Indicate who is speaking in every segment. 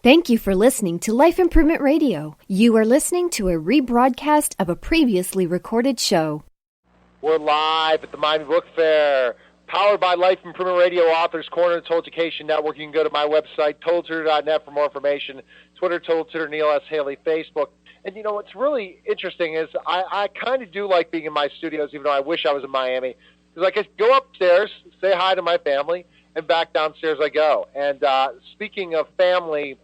Speaker 1: Thank you for listening to Life Improvement Radio. You are listening to a rebroadcast of a previously recorded show.
Speaker 2: We're live at the Miami Book Fair, powered by Life Improvement Radio Authors Corner and Total Education Network. You can go to my website, totaltutor.net, for more information. Twitter, Total Tutor, Neil S. Haley, Facebook. And, you know, what's really interesting is I kind of do like being in my studios, even though I wish I was in Miami, because I can go upstairs, say hi to my family, and back downstairs I go. And speaking of family,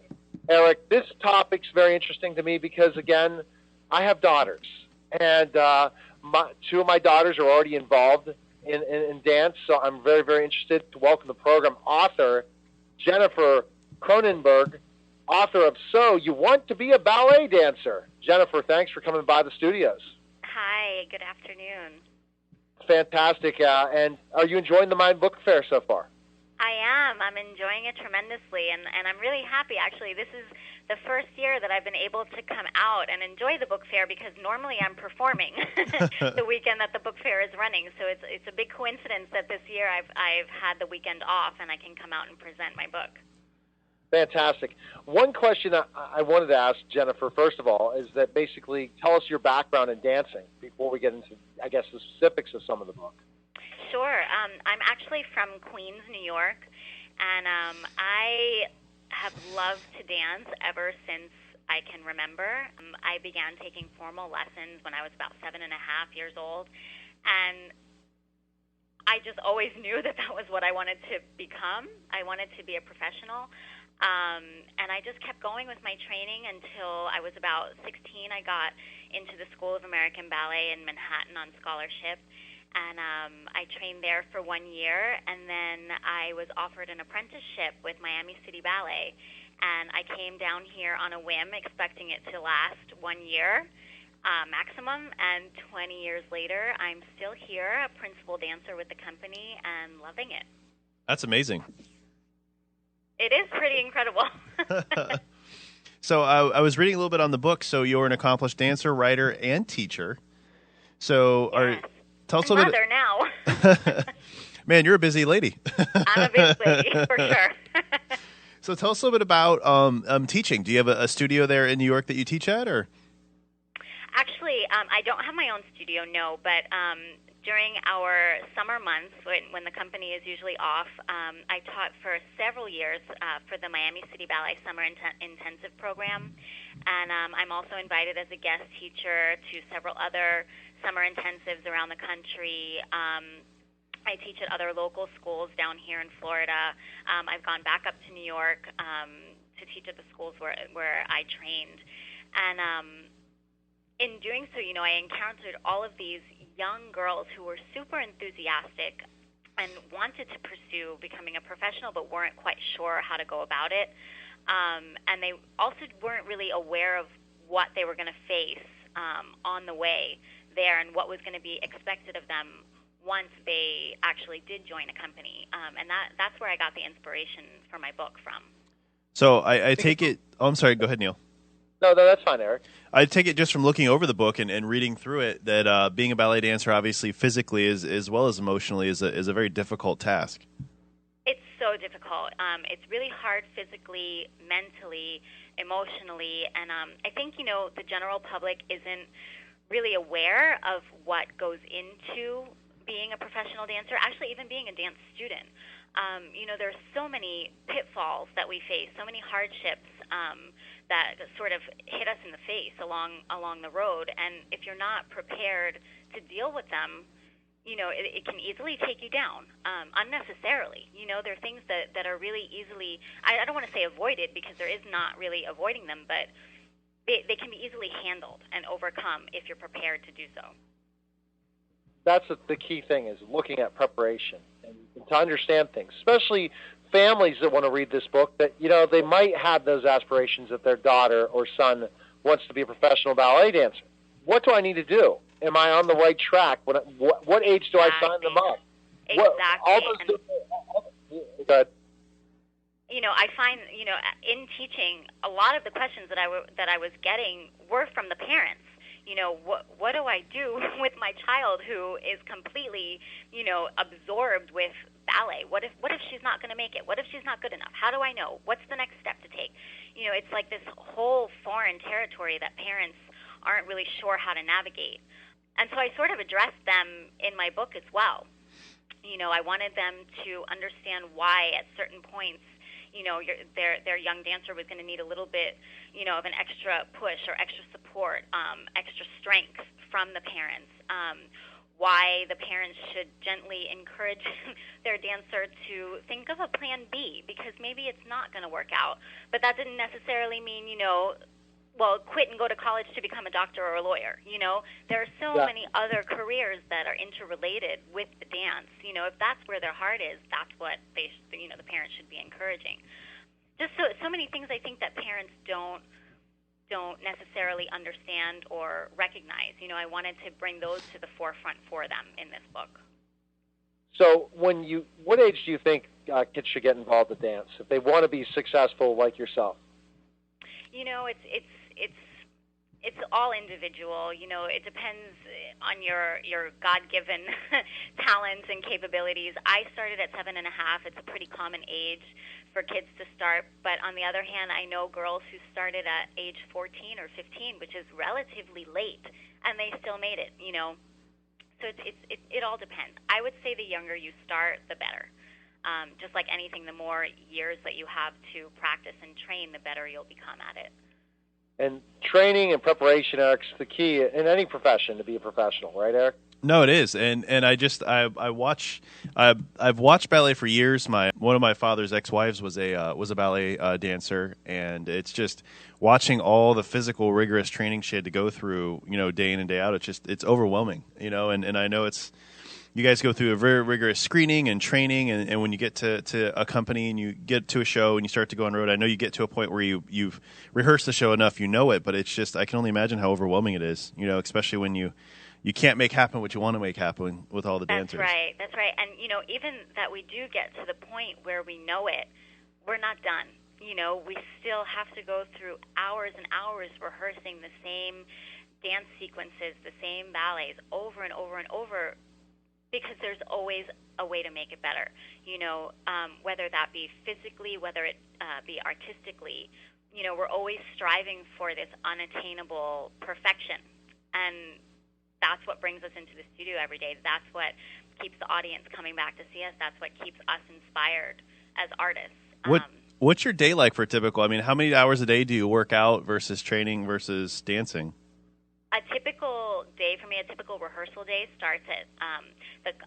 Speaker 2: Eric, this topic's very interesting to me because, again, I have daughters. And two of my daughters are already involved in dance, so I'm very, very interested to welcome the program author, Jennifer Kronenberg, author of So You Want to Be a Ballet Dancer. Jennifer, thanks for coming by the studios.
Speaker 3: Hi, good afternoon.
Speaker 2: Fantastic. And are you enjoying the Miami Book Fair so far?
Speaker 3: I am. I'm enjoying it tremendously, and I'm really happy, actually. This is the first year that I've been able to come out and enjoy the book fair because normally I'm performing the weekend that the book fair is running. So it's a big coincidence that this year I've had the weekend off and I can come out and present my book.
Speaker 2: Fantastic. One question I wanted to ask Jennifer, first of all, is that basically tell us your background in dancing before we get into, I guess, the specifics of some of the book.
Speaker 3: Sure. I'm actually from Queens, New York, and I have loved to dance ever since I can remember. I began taking formal lessons when I was about 7.5 years old, and I just always knew that was what I wanted to become. I wanted to be a professional, and I just kept going with my training until I was about 16. I got into the School of American Ballet in Manhattan on scholarship. And I trained there for 1 year, and then I was offered an apprenticeship with Miami City Ballet. And I came down here on a whim, expecting it to last 1 year maximum, and 20 years later, I'm still here, a principal dancer with the company, and loving it.
Speaker 4: That's amazing.
Speaker 3: It is pretty incredible.
Speaker 4: So I was reading a little bit on the book. So you're an accomplished dancer, writer, and teacher. So
Speaker 3: Yes.
Speaker 4: Tell us a little bit.
Speaker 3: Now.
Speaker 4: Man, you're a busy lady.
Speaker 3: I'm a busy lady, for sure.
Speaker 4: So tell us a little bit about teaching. Do you have a studio there in New York that you teach at, or?
Speaker 3: Actually, I don't have my own studio, no, but during our summer months, when the company is usually off, I taught for several years for the Miami City Ballet Summer Intensive Program, and I'm also invited as a guest teacher to several other summer intensives around the country. I teach at other local schools down here in Florida. I've gone back up to New York to teach at the schools where I trained. And in doing so, you know, I encountered all of these young girls who were super enthusiastic and wanted to pursue becoming a professional but weren't quite sure how to go about it. And they also weren't really aware of what they were going to face on the way there and what was going to be expected of them once they actually did join a company. And that's where I got the inspiration for my book from.
Speaker 4: So I take it... Oh, I'm sorry. Go ahead, Neil.
Speaker 2: No, that's fine, Eric.
Speaker 4: I take it just from looking over the book and reading through it that being a ballet dancer, obviously physically as well as emotionally, is a very difficult task.
Speaker 3: It's so difficult. It's really hard physically, mentally, emotionally, and I think, you know, the general public isn't really aware of what goes into being a professional dancer, actually even being a dance student. You know, there's so many pitfalls that we face, so many hardships that sort of hit us in the face along the road, and if you're not prepared to deal with them, you know, it can easily take you down unnecessarily. You know, there are things that are really easily, I don't want to say avoided because there is not really avoiding them, but they can be easily handled and overcome if you're prepared to do so.
Speaker 2: That's the key thing, is looking at preparation and to understand things, especially families that want to read this book that, you know, they might have those aspirations that their daughter or son wants to be a professional ballet dancer. What do I need to do? Am I on the right track? What age do I sign them up?
Speaker 3: Exactly.
Speaker 2: Go ahead.
Speaker 3: You know, I find, you know, in teaching, a lot of the questions that I was getting were from the parents. You know, what do I do with my child who is completely, you know, absorbed with ballet? What if she's not going to make it? What if she's not good enough? How do I know? What's the next step to take? it's like this whole foreign territory that parents aren't really sure how to navigate. And so I sort of addressed them in my book as well. I wanted them to understand why at certain points, their young dancer was going to need a little bit, of an extra push or extra support, extra strength from the parents. Why the parents should gently encourage their dancer to think of a plan B, because maybe it's not going to work out. But that didn't necessarily mean, quit and go to college to become a doctor or a lawyer. There are so many other careers that are interrelated with the dance. If that's where their heart is, that's what the parents should be encouraging. Just so many things I think that parents don't necessarily understand or recognize. I wanted to bring those to the forefront for them in this book.
Speaker 2: So what age do you think kids should get involved with dance if they want to be successful like yourself?
Speaker 3: It's all individual. It depends on your God-given talents and capabilities. I started at 7.5. It's a pretty common age for kids to start. But on the other hand, I know girls who started at age 14 or 15, which is relatively late, and they still made it. So it all depends. I would say the younger you start, the better. Just like anything, the more years that you have to practice and train, the better you'll become at it.
Speaker 2: And training and preparation, Eric's the key in any profession to be a professional, right, Eric?
Speaker 4: No, it is, and I've watched ballet for years. One of my father's ex-wives was a ballet dancer, and it's just watching all the physical, rigorous training she had to go through, day in and day out. It's overwhelming, and I know you guys go through a very rigorous screening and training, and when you get to a company and you get to a show and you start to go on road, I know you get to a point where you've rehearsed the show enough, but it's just, I can only imagine how overwhelming it is, especially when you can't make happen what you want to make happen with all the dancers.
Speaker 3: That's right. And, even that we do get to the point where we know it, we're not done. We still have to go through hours and hours rehearsing the same dance sequences, the same ballets over and over and over, because there's always a way to make it better, whether that be physically, whether it be artistically. We're always striving for this unattainable perfection, and that's what brings us into the studio every day. That's what keeps the audience coming back to see us. That's what keeps us inspired as artists.
Speaker 4: What's your day like for typical? I mean, how many hours a day do you work out versus training versus dancing?
Speaker 3: A typical day for me, a typical rehearsal day starts at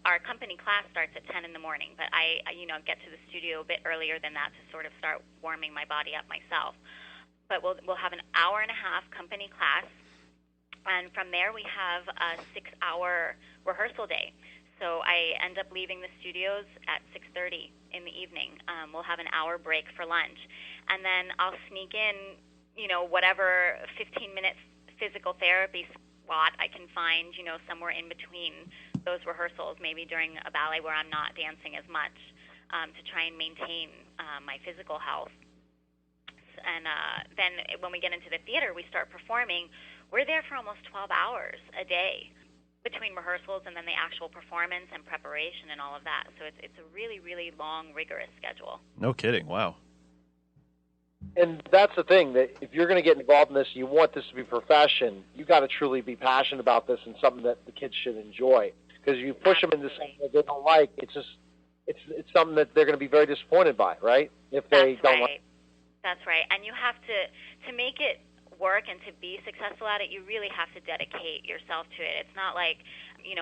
Speaker 3: our company class starts at 10 in the morning, but I get to the studio a bit earlier than that to sort of start warming my body up myself. But we'll have an hour and a half company class, and from there we have a 6-hour rehearsal day. So I end up leaving the studios at 6:30 in the evening. We'll have an hour break for lunch, and then I'll sneak in, whatever 15 minutes physical therapy spot I can find, somewhere in between those rehearsals, maybe during a ballet where I'm not dancing as much, to try and maintain my physical health. And then when we get into the theater, we start performing. We're there for almost 12 hours a day between rehearsals and then the actual performance and preparation and all of that. So it's a really, really long, rigorous schedule.
Speaker 4: No kidding. Wow.
Speaker 2: And that's the thing, that if you're going to get involved in this, you want this to be a profession, you got to truly be passionate about this and something that the kids should enjoy. Because you push them into something that they don't like, it's something that they're going to be very disappointed by, right? If they don't like.
Speaker 3: That's right. And you have to make it work and to be successful at it, you really have to dedicate yourself to it. It's not like,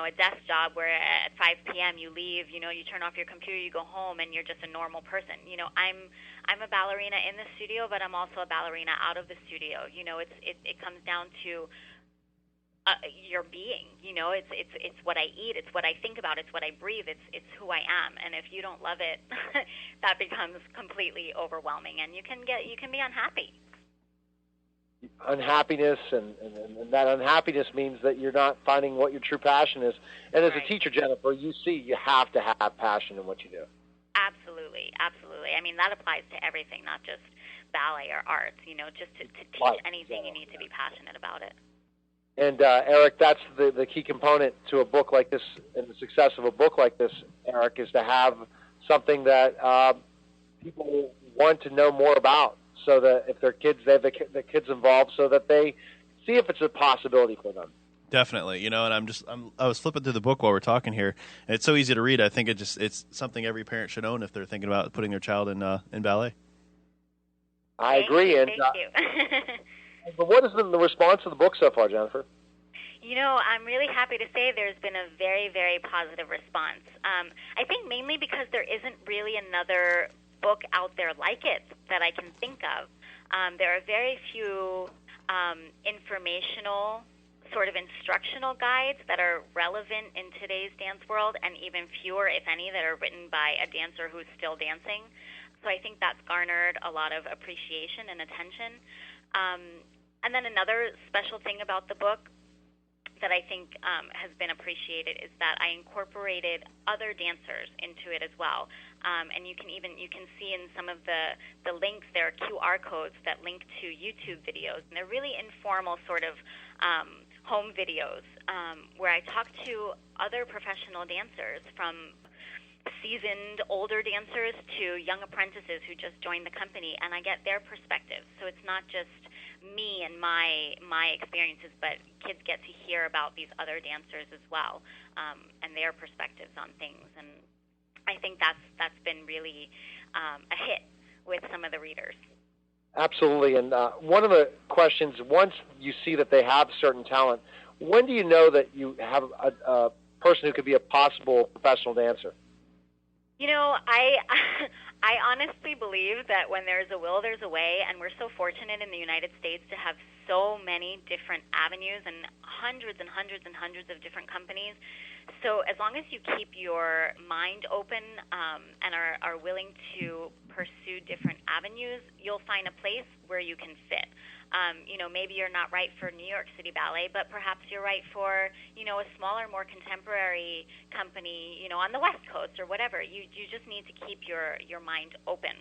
Speaker 3: a desk job where at 5 p.m. you leave, you turn off your computer, you go home, and you're just a normal person. I'm a ballerina in the studio, but I'm also a ballerina out of the studio. It comes down to your being. It's what I eat, it's what I think about, it's what I breathe, it's who I am. And if you don't love it, that becomes completely overwhelming, and you can be unhappy.
Speaker 2: Unhappiness, and that unhappiness means that you're not finding what your true passion is. And as a teacher, Jennifer, you have to have passion in what you do.
Speaker 3: Absolutely. I mean, that applies to everything, not just ballet or arts. Just to teach anything, you need to be passionate about it.
Speaker 2: And Eric, that's the key component to a book like this, and the success of a book like this, Eric, is to have something that people want to know more about. so that if their kids, they have the kids involved, so that they see if it's a possibility for them.
Speaker 4: Definitely, and I was flipping through the book while we're talking here, and it's so easy to read. I think it's something every parent should own if they're thinking about putting their child in ballet.
Speaker 2: I agree.
Speaker 3: Thank you.
Speaker 2: But what has been the response to the book so far, Jennifer?
Speaker 3: I'm really happy to say there's been a very, very positive response. I think mainly because there isn't really another book out there like it that I can think of. There are very few informational, sort of instructional guides that are relevant in today's dance world, and even fewer, if any, that are written by a dancer who's still dancing. So I think that's garnered a lot of appreciation and attention. And then another special thing about the book that I think has been appreciated is that I incorporated other dancers into it as well. And you can see in some of the links, there are QR codes that link to YouTube videos, and they're really informal sort of home videos where I talk to other professional dancers, from seasoned older dancers to young apprentices who just joined the company, and I get their perspectives. So it's not just me and my experiences, but kids get to hear about these other dancers as well, and their perspectives on things. And I think that's been really a hit with some of the readers.
Speaker 2: Absolutely. And one of the questions, once you see that they have certain talent, when do you know that you have a person who could be a possible professional dancer?
Speaker 3: I honestly believe that when there's a will, there's a way, and we're so fortunate in the United States to have so many different avenues and hundreds and hundreds and hundreds of different companies. So as long as you keep your mind open and are willing to pursue different avenues, you'll find a place where you can fit. Maybe you're not right for New York City Ballet, but perhaps you're right for, a smaller, more contemporary company, on the West Coast or whatever. You just need to keep your mind open.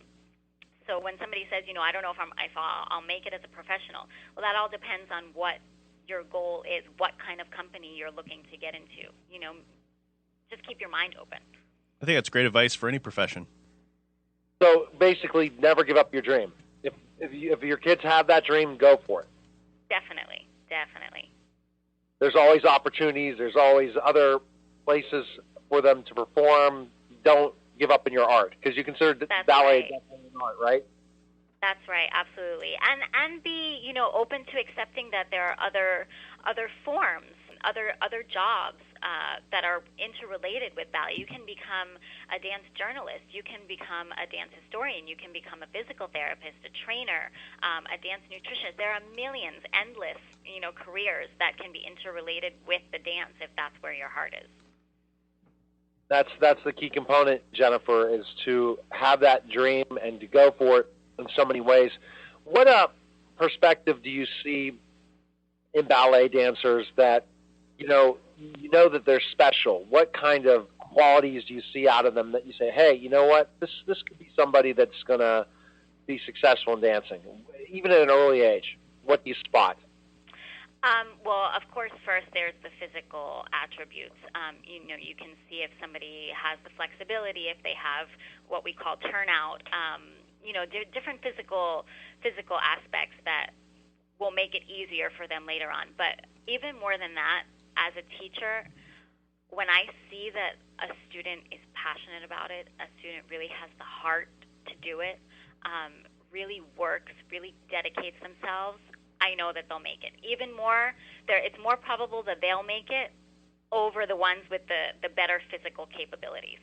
Speaker 3: So when somebody says, I don't know if I'll make it as a professional, well, that all depends on what your goal is, what kind of company you're looking to get into. Just keep your mind open.
Speaker 4: I think that's great advice for any profession.
Speaker 2: So basically, never give up your dream. If your kids have that dream, go for it.
Speaker 3: Definitely.
Speaker 2: There's always opportunities. There's always other places for them to perform. Don't give up in your art, because you consider ballet definitely an art, right?
Speaker 3: That's right, absolutely. And be, open to accepting that there are other forms, other jobs that are interrelated with ballet. You can become a dance journalist. You can become a dance historian. You can become a physical therapist, a trainer, a dance nutritionist. There are millions, endless, careers that can be interrelated with the dance if that's where your heart is.
Speaker 2: That's the key component, Jennifer, is to have that dream and to go for it in so many ways. What perspective do you see in ballet dancers that you know that they're special? What kind of qualities do you see out of them that you say, hey, you know what, this could be somebody that's going to be successful in dancing, even at an early age? What do you spot?
Speaker 3: Well, of course, first there's the physical attributes. You can see if somebody has the flexibility, if they have what we call turnout. Different physical aspects that will make it easier for them later on. But even more than that, as a teacher, when I see that a student is passionate about it, a student really has the heart to do it, really works, really dedicates themselves, I know that they'll make it. Even more, it's more probable that they'll make it over the ones with the better physical capabilities.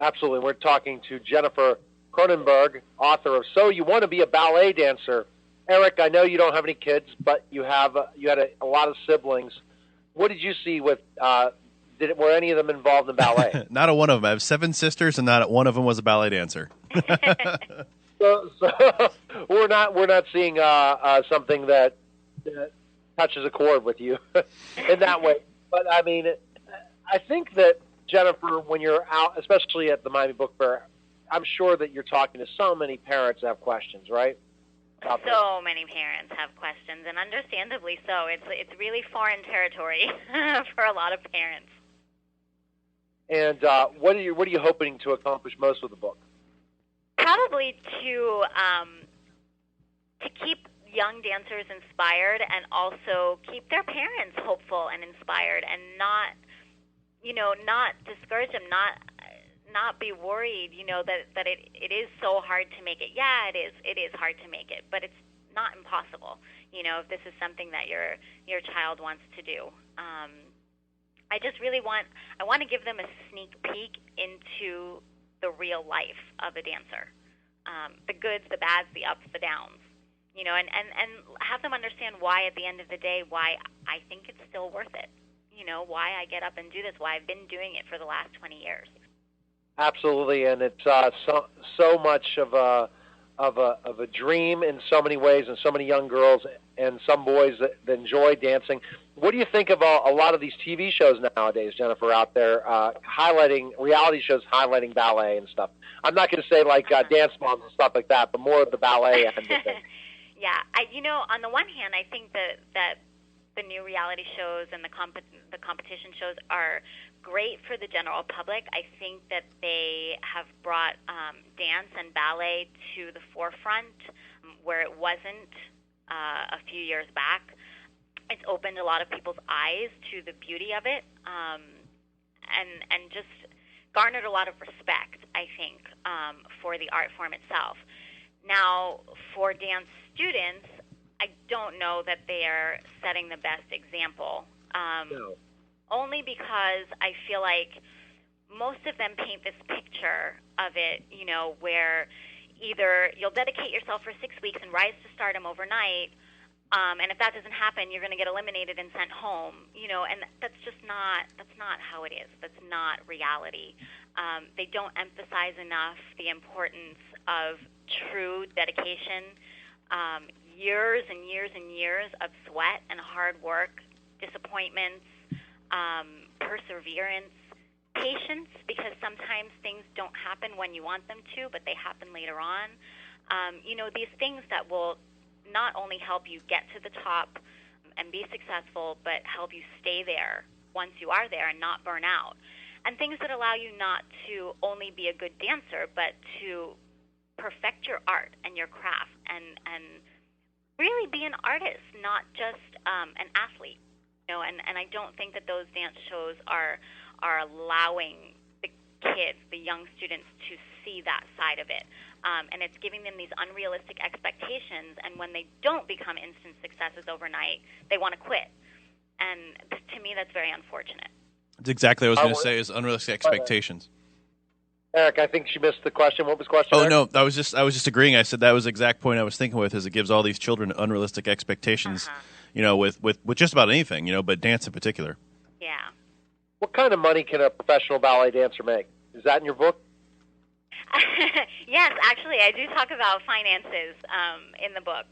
Speaker 3: Absolutely.
Speaker 2: We're talking to Jennifer Kronenberg, author of So You Want to Be a Ballet Dancer. Eric, I know you don't have any kids, but you had a lot of siblings. What did you see with were any of them involved in ballet?
Speaker 4: Not a one of them. I have 7 sisters, and not one of them was a ballet dancer.
Speaker 2: So we're not seeing something that touches a chord with you in that way. But I mean, I think that, Jennifer, when you're out, especially at the Miami Book Fair, I'm sure that you're talking to so many parents that have questions, right?
Speaker 3: So many parents have questions, and understandably so. It's really foreign territory for a lot of parents.
Speaker 2: And what are you hoping to accomplish most with the book?
Speaker 3: Probably to young dancers inspired and also keep their parents hopeful and inspired, and not discourage them, not be worried, that it is so hard to make it. Yeah, it is hard to make it, but it's not impossible, if this is something that your child wants to do. I just really want to give them a sneak peek into the real life of a dancer, the goods, the bads, the ups, the downs, and have them understand why, at the end of the day, why I think it's still worth it, why I get up and do this, why I've been doing it for the last 20 years.
Speaker 2: Absolutely, and it's so much of a dream in so many ways, and so many young girls and some boys that enjoy dancing. What do you think of a lot of these TV shows nowadays, Jennifer, out there highlighting reality shows, highlighting ballet and stuff? I'm not going to say like Dance Moms and stuff like that, but more of the ballet end of things.
Speaker 3: Yeah, on the one hand, I think that the new reality shows and the competition shows are great for the general public. I think that they have brought dance and ballet to the forefront where it wasn't a few years back. It's opened a lot of people's eyes to the beauty of it, and just garnered a lot of respect, I think, for the art form itself. Now, for dance students, I don't know that they are setting the best example.
Speaker 2: No.
Speaker 3: Only because I feel like most of them paint this picture of it, where either you'll dedicate yourself for 6 weeks and rise to stardom overnight, and if that doesn't happen, you're going to get eliminated and sent home, and that's not how it is. That's not reality. They don't emphasize enough the importance of true dedication, years and years and years of sweat and hard work, disappointments, perseverance, patience, because sometimes things don't happen when you want them to, but they happen later on. These things that will not only help you get to the top and be successful, but help you stay there once you are there and not burn out. And things that allow you not to only be a good dancer, but to perfect your art and your craft and really be an artist, not just an athlete. And I don't think that those dance shows are allowing the kids, the young students, to see that side of it. And it's giving them these unrealistic expectations, and when they don't become instant successes overnight, they want to quit. And to me, that's very unfortunate.
Speaker 4: That's exactly what I was going to say, is unrealistic expectations.
Speaker 2: Eric, I think she missed the question. What was the question?
Speaker 4: Oh,
Speaker 2: Eric?
Speaker 4: no, I was just agreeing. I said that was the exact point I was thinking with, is it gives all these children unrealistic expectations, with just about anything, but dance in particular.
Speaker 3: Yeah.
Speaker 2: What kind of money can a professional ballet dancer make? Is that in your book?
Speaker 3: Yes, actually, I do talk about finances in the book.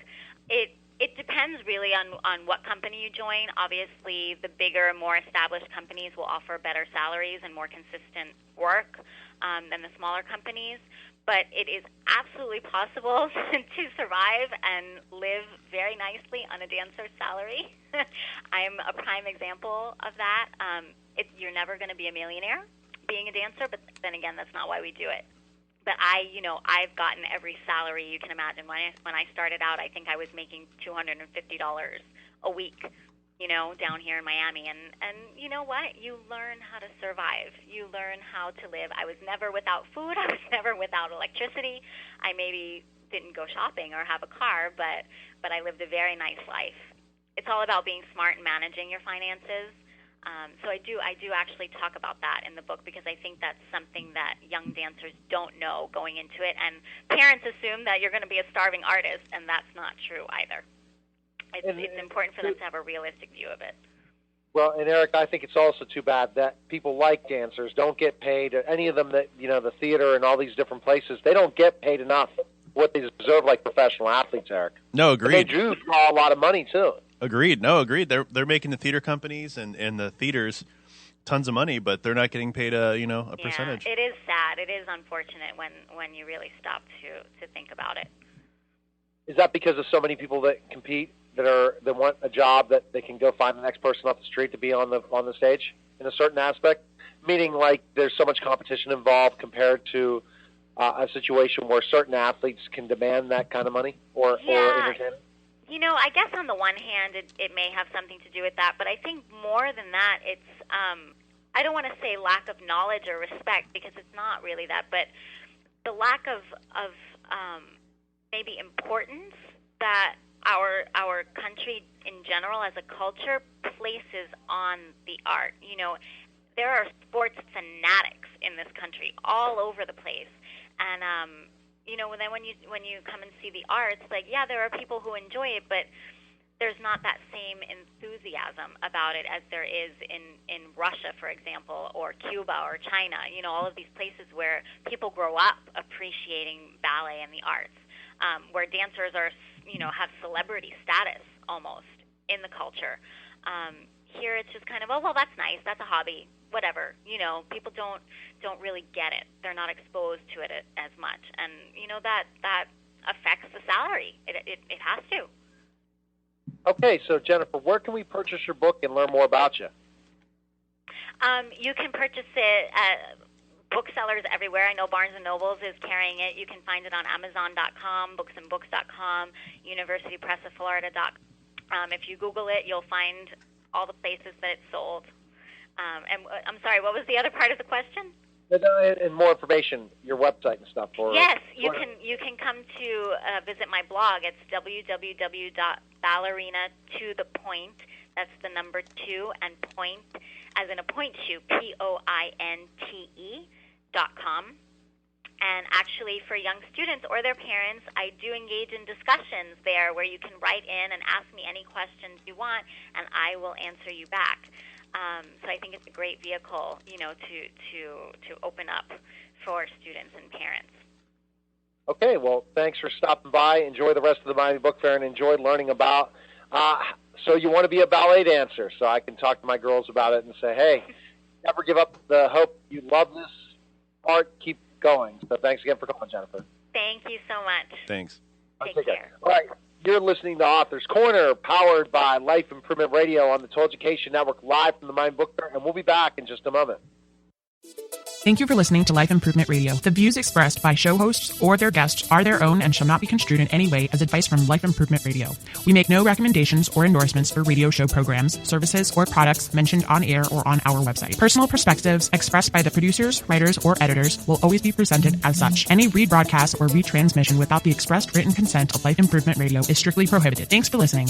Speaker 3: It depends really on what company you join. Obviously, the bigger, more established companies will offer better salaries and more consistent work than the smaller companies. But it is absolutely possible to survive and live very nicely on a dancer's salary. I'm a prime example of that. You're never going to be a millionaire being a dancer, but then again, that's not why we do it. But I've gotten every salary you can imagine. When I started out, I think I was making $250 a week, down here in Miami. And you know what? You learn how to survive. You learn how to live. I was never without food. I was never without electricity. I maybe didn't go shopping or have a car, but I lived a very nice life. It's all about being smart and managing your finances. So I do actually talk about that in the book, because I think that's something that young dancers don't know going into it, and parents assume that you're going to be a starving artist, and that's not true either. It's important for them to have a realistic view of it.
Speaker 2: Well, and Eric, I think it's also too bad that people like dancers don't get paid. Any of them that, the theater and all these different places, they don't get paid enough what they deserve like professional athletes, Eric.
Speaker 4: No, agreed.
Speaker 2: And they do draw a lot of money, too.
Speaker 4: Agreed. No, agreed. They're making the theater companies and the theaters tons of money, but they're not getting paid a percentage.
Speaker 3: It is sad. It is unfortunate when you really stop to think about it.
Speaker 2: Is that because of so many people that compete that want a job that they can go find the next person off the street to be on the stage in a certain aspect? Meaning, like, there's so much competition involved compared to a situation where certain athletes can demand that kind of money or entertainment?
Speaker 3: I guess on the one hand, it may have something to do with that, but I think more than that, it's, I don't want to say lack of knowledge or respect, because it's not really that, but the lack of maybe importance that our country in general as a culture places on the art. There are sports fanatics in this country all over the place, and then when you come and see the arts, there are people who enjoy it, but there's not that same enthusiasm about it as there is in Russia, for example, or Cuba or China. All of these places where people grow up appreciating ballet and the arts, where dancers are, have celebrity status almost in the culture. Here it's just kind of, oh, well, that's nice, that's a hobby, whatever. People don't really get it. They're not exposed to it as much, and that affects the salary. It has to.
Speaker 2: Okay, so Jennifer, where can we purchase your book and learn more about you?
Speaker 3: You can purchase it at booksellers everywhere. I know Barnes & Nobles is carrying it. You can find it on Amazon.com, booksandbooks.com, UniversityPressOfFlorida.com. If you Google it, you'll find all the places that it's sold. And I'm sorry, what was the other part of the question?
Speaker 2: And more information, your website and stuff.
Speaker 3: Yes, you can come to visit my blog. It's www.ballerina to the point. That's the number 2 and point, as in a point shoe, POINTE.com. And actually, for young students or their parents, I do engage in discussions there where you can write in and ask me any questions you want, and I will answer you back. So I think it's a great vehicle, to open up for students and parents.
Speaker 2: Okay, well, thanks for stopping by. Enjoy the rest of the Miami Book Fair and enjoy learning about. So you want to be a ballet dancer, so I can talk to my girls about it and say, hey, never give up the hope. You love this art. Keep going. So thanks again for calling, Jennifer.
Speaker 3: Thank you so much.
Speaker 4: Thanks.
Speaker 3: Take care.
Speaker 2: All right. You're listening to Author's Corner, powered by Life Improvement Radio on the Total Education Network, live from the Miami Book Fair, and we'll be back in just a moment.
Speaker 5: Thank you for listening to Life Improvement Radio. The views expressed by show hosts or their guests are their own and shall not be construed in any way as advice from Life Improvement Radio. We make no recommendations or endorsements for radio show programs, services, or products mentioned on air or on our website. Personal perspectives expressed by the producers, writers, or editors will always be presented as such. Any rebroadcast or retransmission without the expressed written consent of Life Improvement Radio is strictly prohibited. Thanks for listening.